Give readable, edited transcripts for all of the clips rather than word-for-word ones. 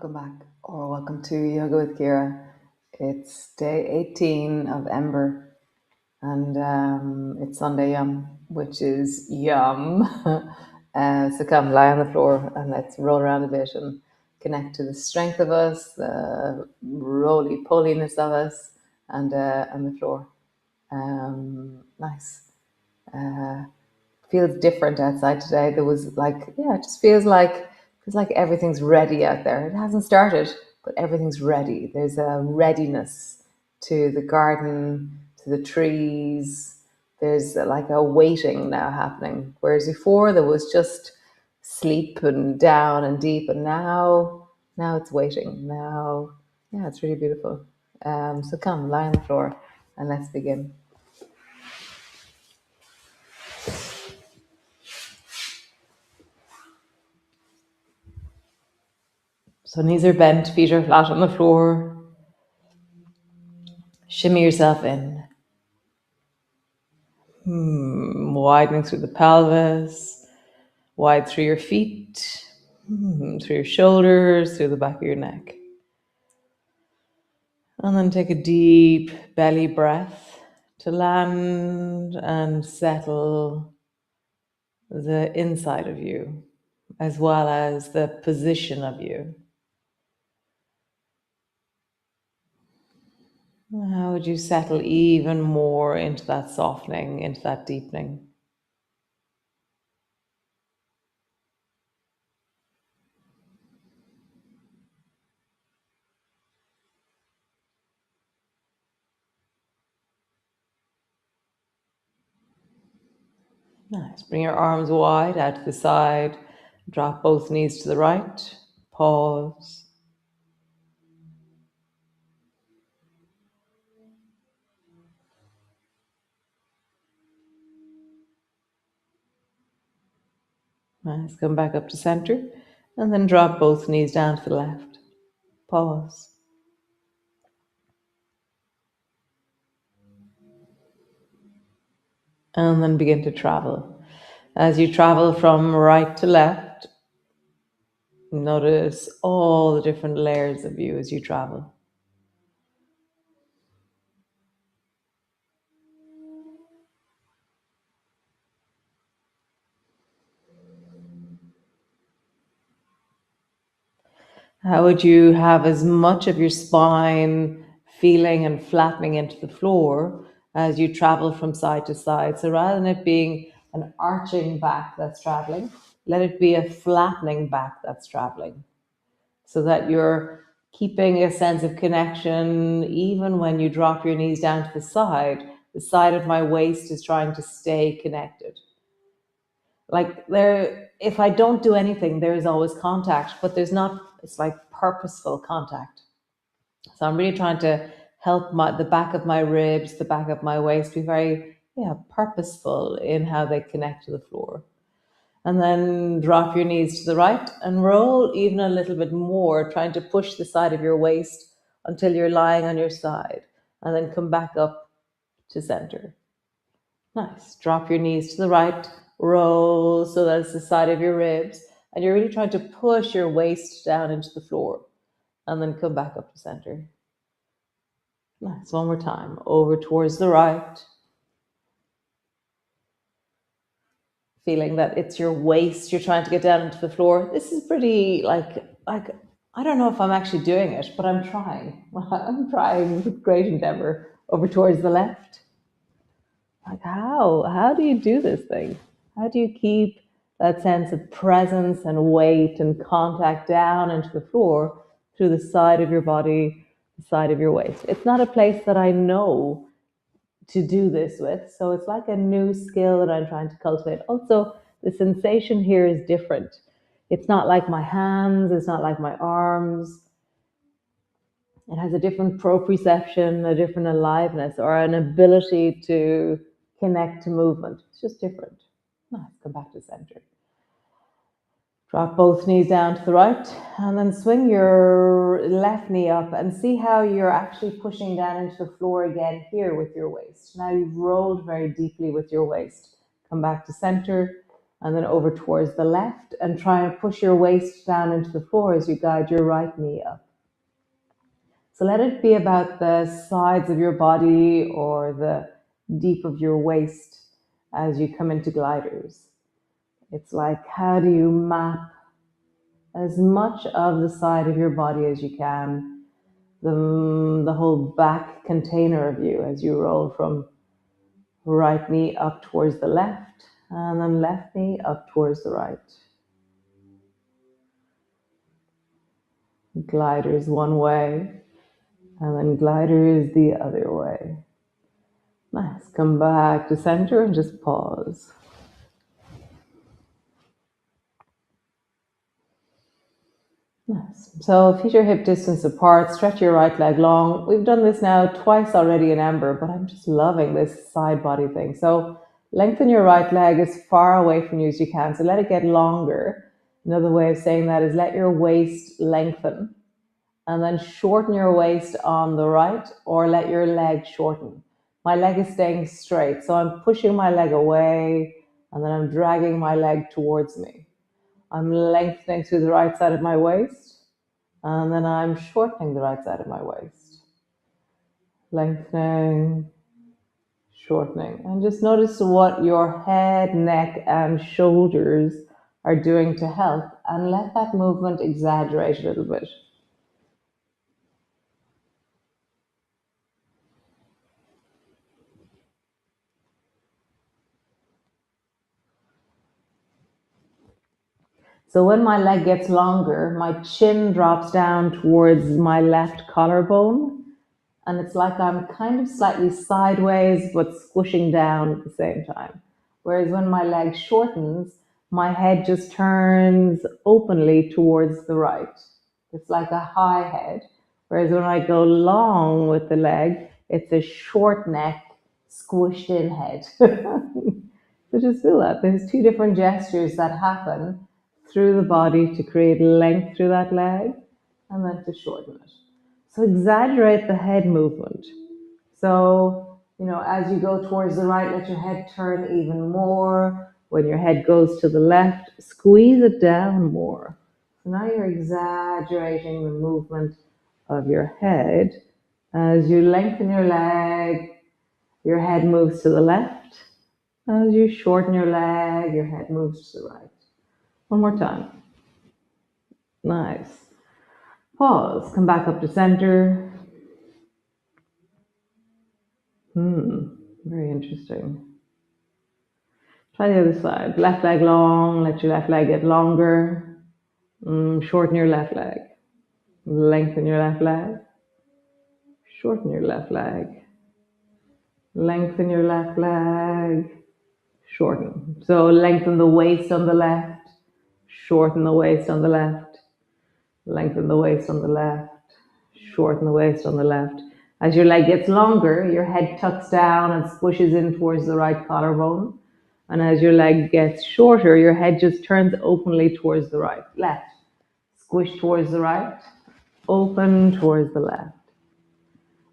Welcome back, or welcome to Yoga with Ciara. It's day 18 of EMBER, and it's Sunday Yum, which is yum. So come lie on the floor and let's roll around a bit and connect to the strength of us, the roly-poliness of us, and the floor. Nice. Feels different outside today. There was it just feels like everything's ready out there. It hasn't started, but everything's ready. There's a readiness to the garden, to the trees. There's like a waiting now happening. Whereas before there was just sleep and down and deep, and now it's waiting. Now, yeah, it's really beautiful. So come, lie on the floor and let's begin. So knees are bent, feet are flat on the floor. Shimmy yourself in. Widening through the pelvis, wide through your feet, through your shoulders, through the back of your neck. And then take a deep belly breath to land and settle the inside of you, as well as the position of you. How would you settle even more into that softening, into that deepening? Nice. Bring your arms wide out to the side. Drop both knees to the right. Pause. Nice. Come back up to center. And then drop both knees down to the left. Pause. And then begin to travel. As you travel from right to left, notice all the different layers of you as you travel. How would you have as much of your spine feeling and flattening into the floor as you travel from side to side? So rather than it being an arching back that's traveling, let it be a flattening back that's traveling, so that you're keeping a sense of connection even when you drop your knees down to the side. The side of my waist is trying to stay connected. Like there, if I don't do anything, there is always contact, but there's not, it's like purposeful contact. So I'm really trying to help the back of my ribs, the back of my waist be very, purposeful in how they connect to the floor. And then drop your knees to the right and roll even a little bit more, trying to push the side of your waist until you're lying on your side. And then come back up to center. Nice. Drop your knees to the right, roll so that's the side of your ribs. And you're really trying to push your waist down into the floor. And then come back up to center. Nice. One more time. Over towards the right. Feeling that it's your waist you're trying to get down into the floor. This is pretty like I don't know if I'm actually doing it, but I'm trying. I'm trying with great endeavor. Over towards the left. Like how do you do this thing? How do you keep that sense of presence and weight and contact down into the floor through the side of your body, the side of your waist? It's not a place that I know to do this with, so it's like a new skill that I'm trying to cultivate. Also, the sensation here is different. It's not like my hands, it's not like my arms. It has a different proprioception, a different aliveness, or an ability to connect to movement. It's just different. Nice. Come back to center. Drop both knees down to the right, and then swing your left knee up and see how you're actually pushing down into the floor again here with your waist. Now you've rolled very deeply with your waist. Come back to center, and then over towards the left, and try and push your waist down into the floor as you guide your right knee up. So let it be about the sides of your body or the deep of your waist as you come into gliders. It's like, how do you map as much of the side of your body as you can, the whole back container of you as you roll from right knee up towards the left, and then left knee up towards the right. Gliders one way, and then gliders the other way. Nice. Come back to center and just pause. Nice. So feet are hip distance apart. Stretch your right leg long. We've done this now twice already in Ember, but I'm just loving this side body thing. So lengthen your right leg as far away from you as you can. So let it get longer. Another way of saying that is let your waist lengthen, and then shorten your waist on the right, or let your leg shorten. My leg is staying straight, so I'm pushing my leg away, and then I'm dragging my leg towards me. I'm lengthening through the right side of my waist, and then I'm shortening the right side of my waist. Lengthening, shortening. And just notice what your head, neck, and shoulders are doing to help, and let that movement exaggerate a little bit. So when my leg gets longer, my chin drops down towards my left collarbone, and it's like I'm kind of slightly sideways but squishing down at the same time. Whereas when my leg shortens, my head just turns openly towards the right. It's like a high head. Whereas when I go long with the leg, it's a short neck, squished in head. So just feel that. There's two different gestures that happen through the body to create length through that leg, and then to shorten it. So exaggerate the head movement. So, as you go towards the right, let your head turn even more. When your head goes to the left, squeeze it down more. So now you're exaggerating the movement of your head. As you lengthen your leg, your head moves to the left. As you shorten your leg, your head moves to the right. One more time. Nice. Pause. Come back up to center. Very interesting. Try the other side. Left leg long. Let your left leg get longer. Shorten your left leg. Lengthen your left leg. Shorten your left leg. Lengthen your left leg. Shorten. So lengthen the waist on the left. Shorten the waist on the left. Lengthen the waist on the left. Shorten the waist on the left. As your leg gets longer, your head tucks down and squishes in towards the right collarbone. And as your leg gets shorter, your head just turns openly towards the right. Left. Squish towards the right. Open towards the left.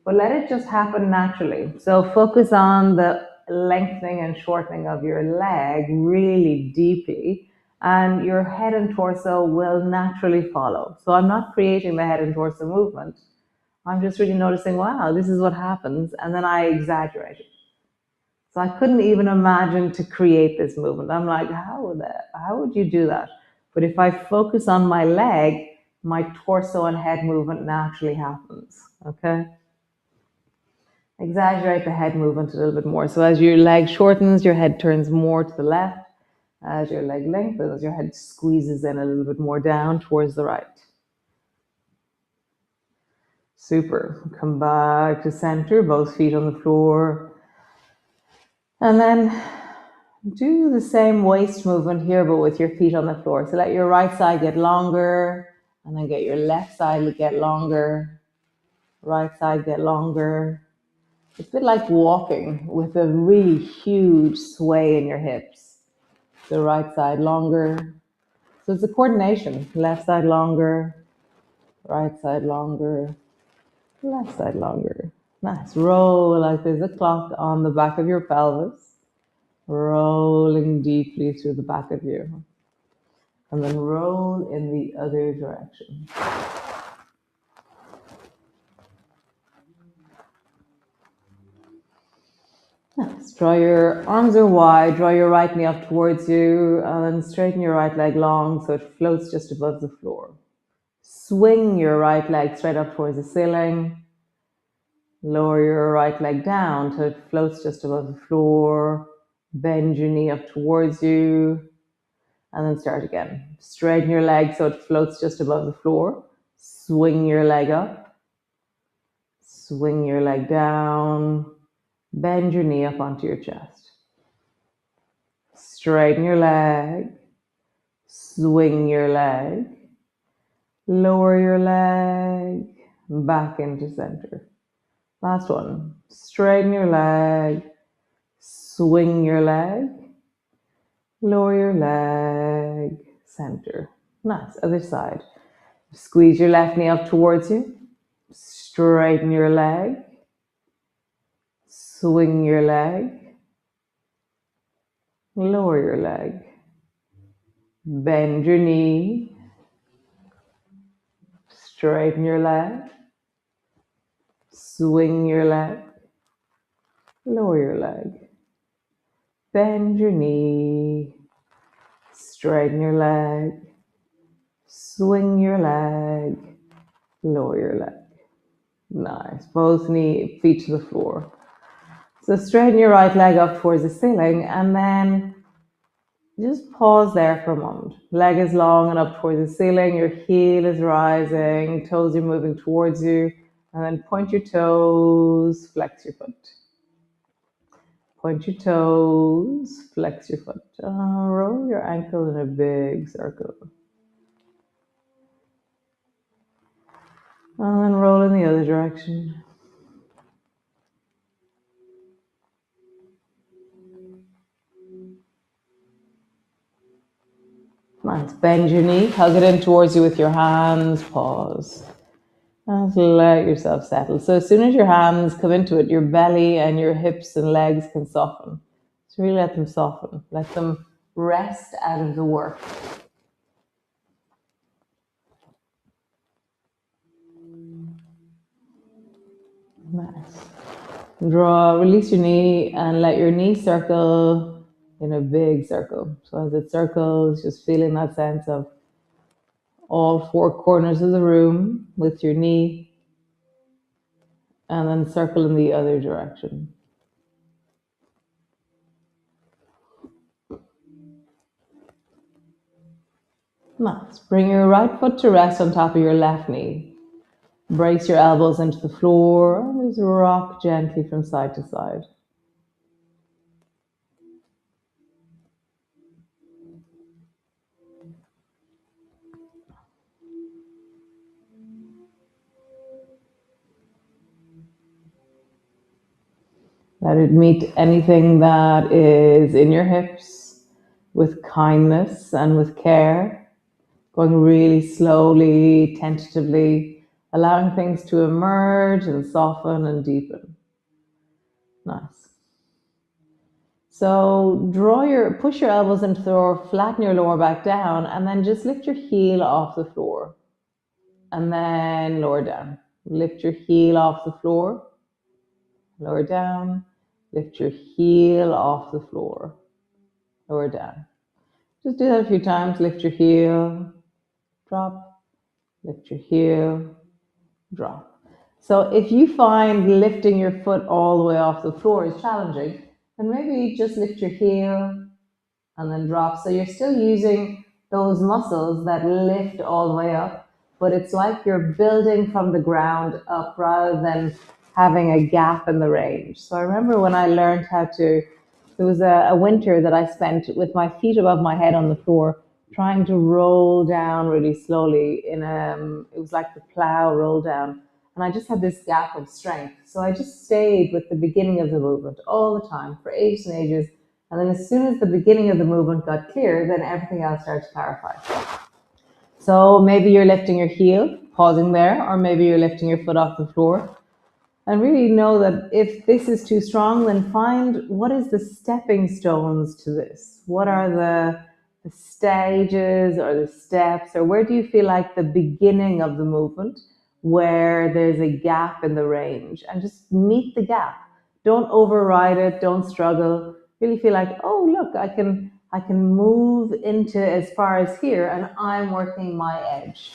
But let it just happen naturally. So focus on the lengthening and shortening of your leg really deeply, and your head and torso will naturally follow. So I'm not creating the head and torso movement. I'm just really noticing, wow, this is what happens, and then I exaggerate it. So I couldn't even imagine to create this movement. I'm like, how would you do that? But if I focus on my leg, my torso and head movement naturally happens, okay? Exaggerate the head movement a little bit more. So as your leg shortens, your head turns more to the left. As your leg lengthens, your head squeezes in a little bit more down towards the right. Super. Come back to center, both feet on the floor. And then do the same waist movement here, but with your feet on the floor. So let your right side get longer, and then get your left side to get longer. Right side get longer. It's a bit like walking with a really huge sway in your hips. The right side longer. So it's a coordination. Left side longer, right side longer, left side longer. Nice. Roll like there's a clock on the back of your pelvis. rolling deeply through the back of you. And then roll in the other direction. Nice. Draw your arms are wide, draw your right knee up towards you, and then straighten your right leg long so it floats just above the floor. Swing your right leg straight up towards the ceiling. Lower your right leg down so it floats just above the floor. Bend your knee up towards you, and then start again. Straighten your leg so it floats just above the floor. Swing your leg up. Swing your leg down. Bend your knee up onto your chest. Straighten your leg. Swing your leg. Lower your leg. Back into center. Last one. Straighten your leg. Swing your leg. Lower your leg. Center. Nice. Other side. Squeeze your left knee up towards you. Straighten your leg. Swing your leg. Lower your leg. Bend your knee. Straighten your leg. Swing your leg. Lower your leg. Bend your knee. Straighten your leg. Swing your leg. Lower your leg. Nice. Both feet to the floor. So straighten your right leg up towards the ceiling and then just pause there for a moment. Leg is long and up towards the ceiling. Your heel is rising. Toes are moving towards you. And then point your toes. Flex your foot. Point your toes. Flex your foot. Roll your ankle in a big circle. And then roll in the other direction. Nice. Bend your knee. Hug it in towards you with your hands. Pause. And let yourself settle. So as soon as your hands come into it, your belly and your hips and legs can soften. So really let them soften. Let them rest out of the work. Nice. Release your knee and let your knee circle in a big circle. So as it circles, just feeling that sense of all four corners of the room with your knee, and then circle in the other direction. Nice. Bring your right foot to rest on top of your left knee. Brace your elbows into the floor and just rock gently from side to side. Let it meet anything that is in your hips with kindness and with care, going really slowly, tentatively, allowing things to emerge and soften and deepen. Nice. So push your elbows into the floor, flatten your lower back down, and then just lift your heel off the floor. And then lower down. Lift your heel off the floor. Lower down. Lift your heel off the floor. Lower down. Just do that a few times. Lift your heel. Drop. Lift your heel. Drop. So if you find lifting your foot all the way off the floor is challenging, then maybe just lift your heel and then drop. So you're still using those muscles that lift all the way up, but it's like you're building from the ground up rather than having a gap in the range. So I remember when I learned there was a winter that I spent with my feet above my head on the floor, trying to roll down really slowly it was like the plow roll down. And I just had this gap of strength. So I just stayed with the beginning of the movement all the time for ages and ages. And then as soon as the beginning of the movement got clear, then everything else started to clarify. So maybe you're lifting your heel, pausing there, or maybe you're lifting your foot off the floor. And really know that if this is too strong, then find what is the stepping stones to this. What are the stages or the steps, or where do you feel like the beginning of the movement, where there's a gap in the range, and just meet the gap. Don't override it. Don't struggle. Really feel like, oh look, I can move into as far as here, and I'm working my edge.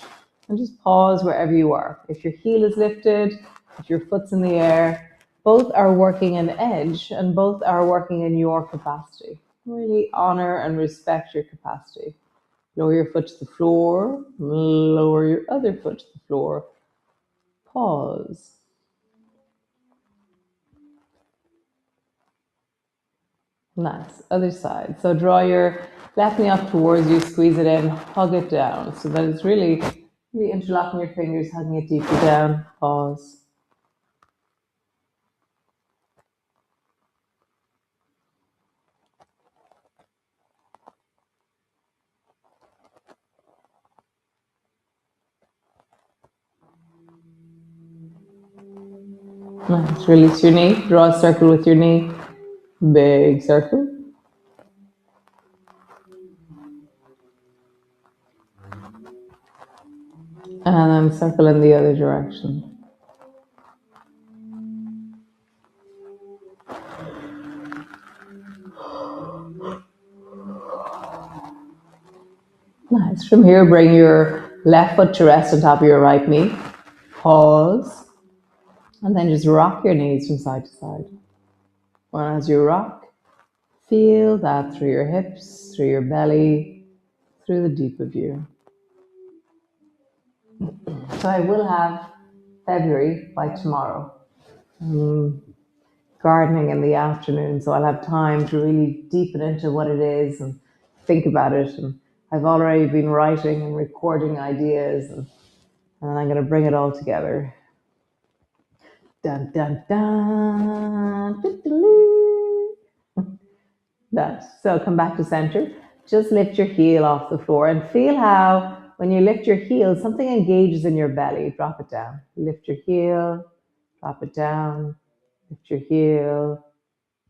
And just pause wherever you are. If your heel is lifted, if your foot's in the air, both are working an edge and both are working in your capacity. Really honor and respect your capacity. Lower your foot to the floor, lower your other foot to the floor. Pause. Nice. Other side. So draw your left knee up towards you, squeeze it in, hug it down. So that it's really interlocking your fingers, hugging it deeply down. Pause. Nice. Release your knee. Draw a circle with your knee. Big circle. And then circle in the other direction. Nice. From here, bring your left foot to rest on top of your right knee. Pause. And then just rock your knees from side to side. And as you rock, feel that through your hips, through your belly, through the deep of you. So I will have February by tomorrow. Gardening in the afternoon, so I'll have time to really deepen into what it is and think about it. And I've already been writing and recording ideas, and I'm going to bring it all together. Dun dun dun. That. So come back to center. Just lift your heel off the floor and feel how when you lift your heel, something engages in your belly. Drop it down. Lift your heel, drop it down. Lift your heel,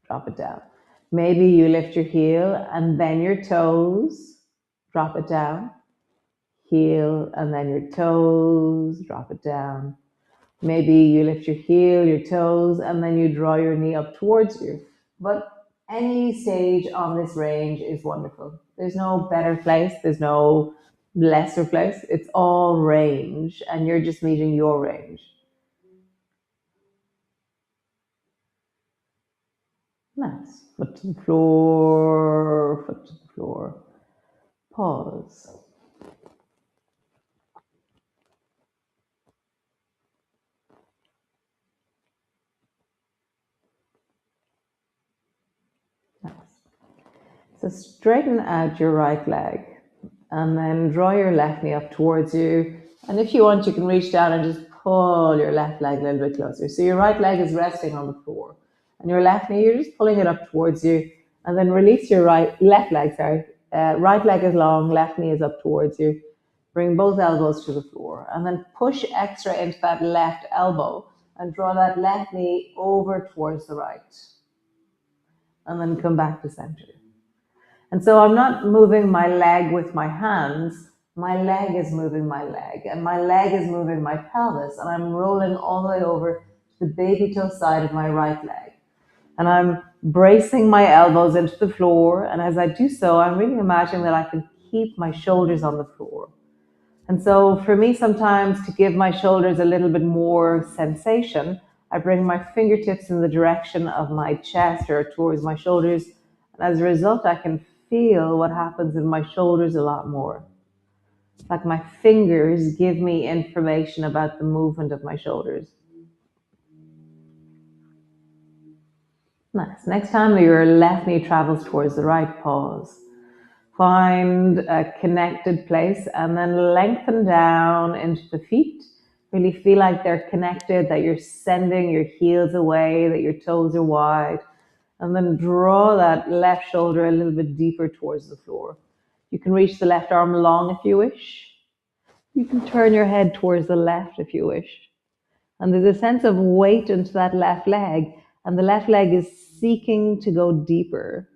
drop it down. Maybe you lift your heel and then your toes, drop it down. Heel and then your toes, drop it down. Maybe you lift your heel, your toes, and then you draw your knee up towards you. But any stage on this range is wonderful. There's no better place, there's no lesser place. It's all range, and you're just meeting your range. Nice. Foot to the floor, foot to the floor. Pause. Nice. So straighten out your right leg and then draw your left knee up towards you. And if you want, you can reach down and just pull your left leg a little bit closer. So your right leg is resting on the floor. And your left knee, you're just pulling it up towards you. And then release your left leg, sorry. Right leg is long, left knee is up towards you. Bring both elbows to the floor. And then push extra into that left elbow and draw that left knee over towards the right. And then come back to center. And so I'm not moving my leg with my hands. My leg is moving my leg, and my leg is moving my pelvis, and I'm rolling all the way over to the baby toe side of my right leg. And I'm bracing my elbows into the floor. And as I do so, I'm really imagining that I can keep my shoulders on the floor. And so for me, sometimes to give my shoulders a little bit more sensation, I bring my fingertips in the direction of my chest or towards my shoulders. And as a result, I can feel what happens in my shoulders a lot more. It's like my fingers give me information about the movement of my shoulders. Nice. Next time your left knee travels towards the right, pause. Find a connected place and then lengthen down into the feet. Really feel like they're connected, that you're sending your heels away, that your toes are wide. And then draw that left shoulder a little bit deeper towards the floor. You can reach the left arm long if you wish. You can turn your head towards the left if you wish. And there's a sense of weight into that left leg, and the left leg is seeking to go deeper,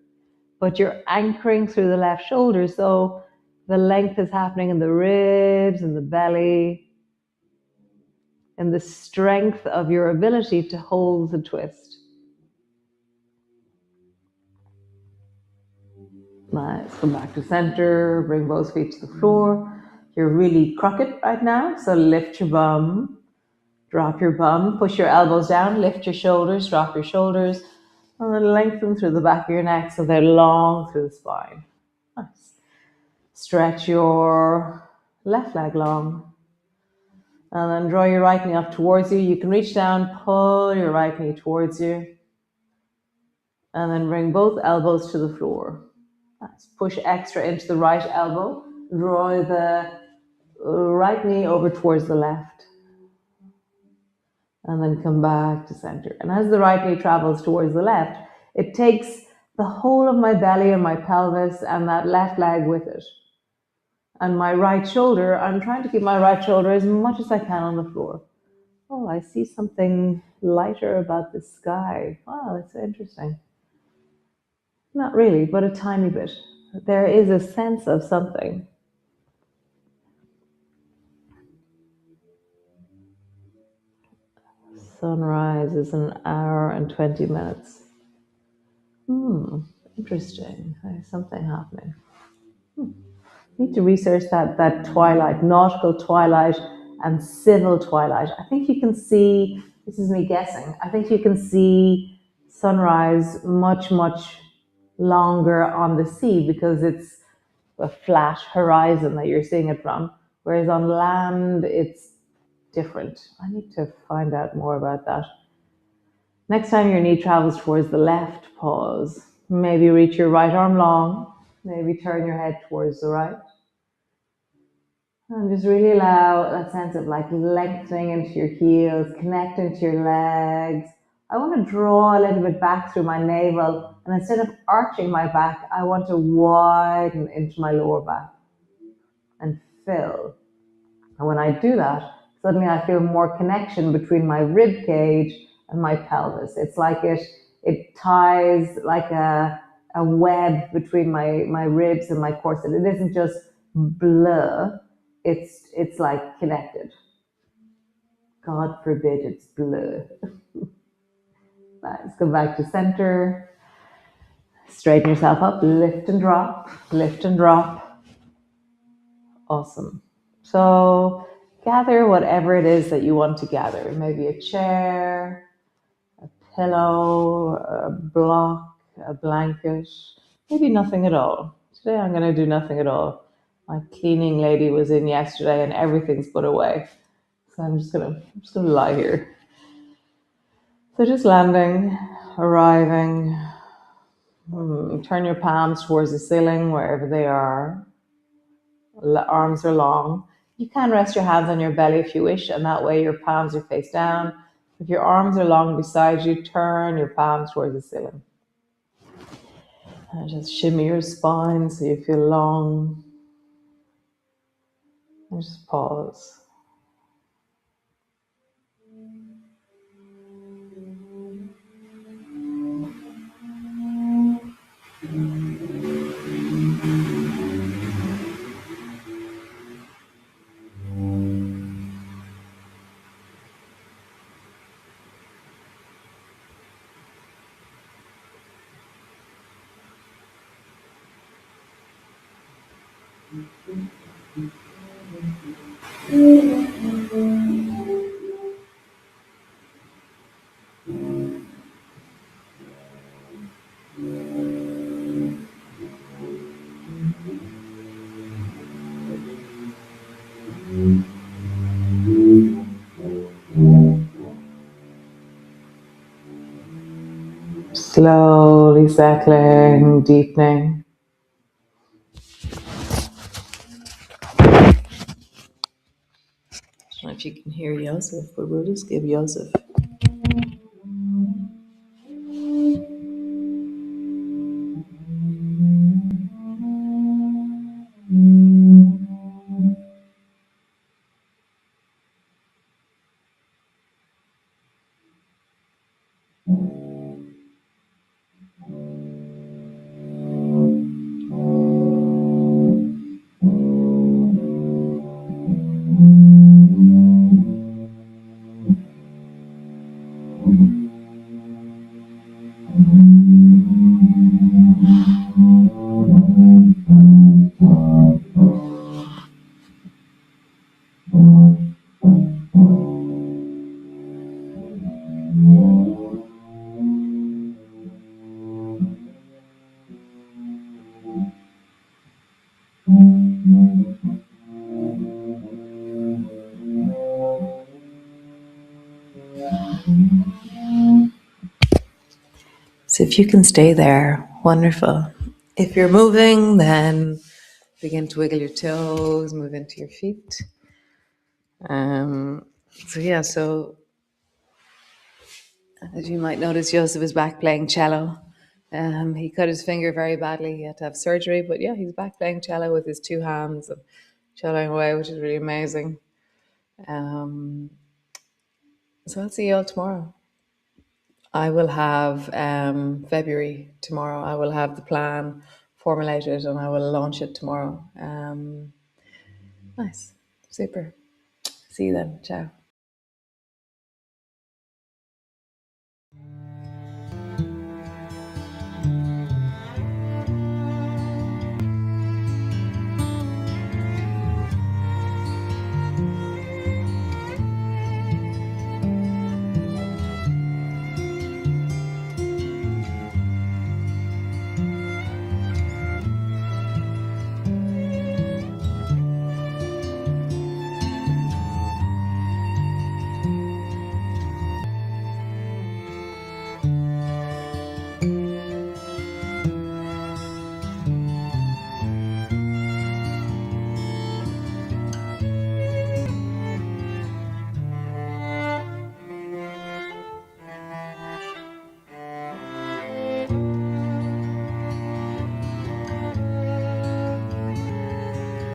but you're anchoring through the left shoulder. So the length is happening in the ribs and the belly, and the strength of your ability to hold the twist. Nice. Come back to center. Bring both feet to the floor. You're really crooked right now, so lift your bum. Drop your bum. Push your elbows down. Lift your shoulders. Drop your shoulders. And then lengthen through the back of your neck so they're long through the spine. Nice. Stretch your left leg long. And then draw your right knee up towards you. You can reach down, pull your right knee towards you. And then bring both elbows to the floor. Nice. Push extra into the right elbow. Draw the right knee over towards the left. And then come back to center. And as the right knee travels towards the left, it takes the whole of my belly and my pelvis and that left leg with it. And my right shoulder, I'm trying to keep my right shoulder as much as I can on the floor. Oh, I see something lighter about the sky. Wow, that's so interesting. Not really, but a tiny bit. There is a sense of something. Sunrise is an hour and 20 minutes. Interesting. There's something happening. Need to research that twilight, nautical twilight and civil twilight. I think you can see, this is me guessing, I think you can see sunrise much, much longer on the sea because it's a flat horizon that you're seeing it from, whereas on land it's different. I need to find out more about that. Next time your knee travels towards the left, pause. Maybe reach your right arm long. Maybe turn your head towards the right. And just really allow that sense of like lengthening into your heels, connecting to your legs. I want to draw a little bit back through my navel, and instead of arching my back, I want to widen into my lower back and fill. And when I do that, suddenly I feel more connection between my rib cage and my pelvis. It's like it ties like a web between my ribs and my corset. It isn't just blah, it's like connected. God forbid it's blah. Let's go back to center. Straighten yourself up, lift and drop, lift and drop. Awesome. So gather whatever it is that you want to gather. Maybe a chair, a pillow, a block, a blanket, maybe nothing at all. Today I'm going to do nothing at all. My cleaning lady was in yesterday and everything's put away. So I'm just gonna lie here. So just landing, arriving. Turn your palms towards the ceiling wherever they are. Arms are long. You can rest your hands on your belly if you wish, and that way your palms are face down. If your arms are long beside you, turn your palms towards the ceiling. And just shimmy your spine so you feel long. And just pause. Slowly settling, deepening. I don't know if you can hear Yosef, but we'll just give Yosef. So if you can stay there, wonderful. If you're moving, then begin to wiggle your toes, move into your feet. So as you might notice, Joseph is back playing cello. He cut his finger very badly. He had to have surgery, but yeah, he's back playing cello with his two hands and celloing away, which is really amazing. So I'll see you all tomorrow. I will have February tomorrow. I will have the plan formulated and I will launch it tomorrow. Nice. Super. See you then. Ciao.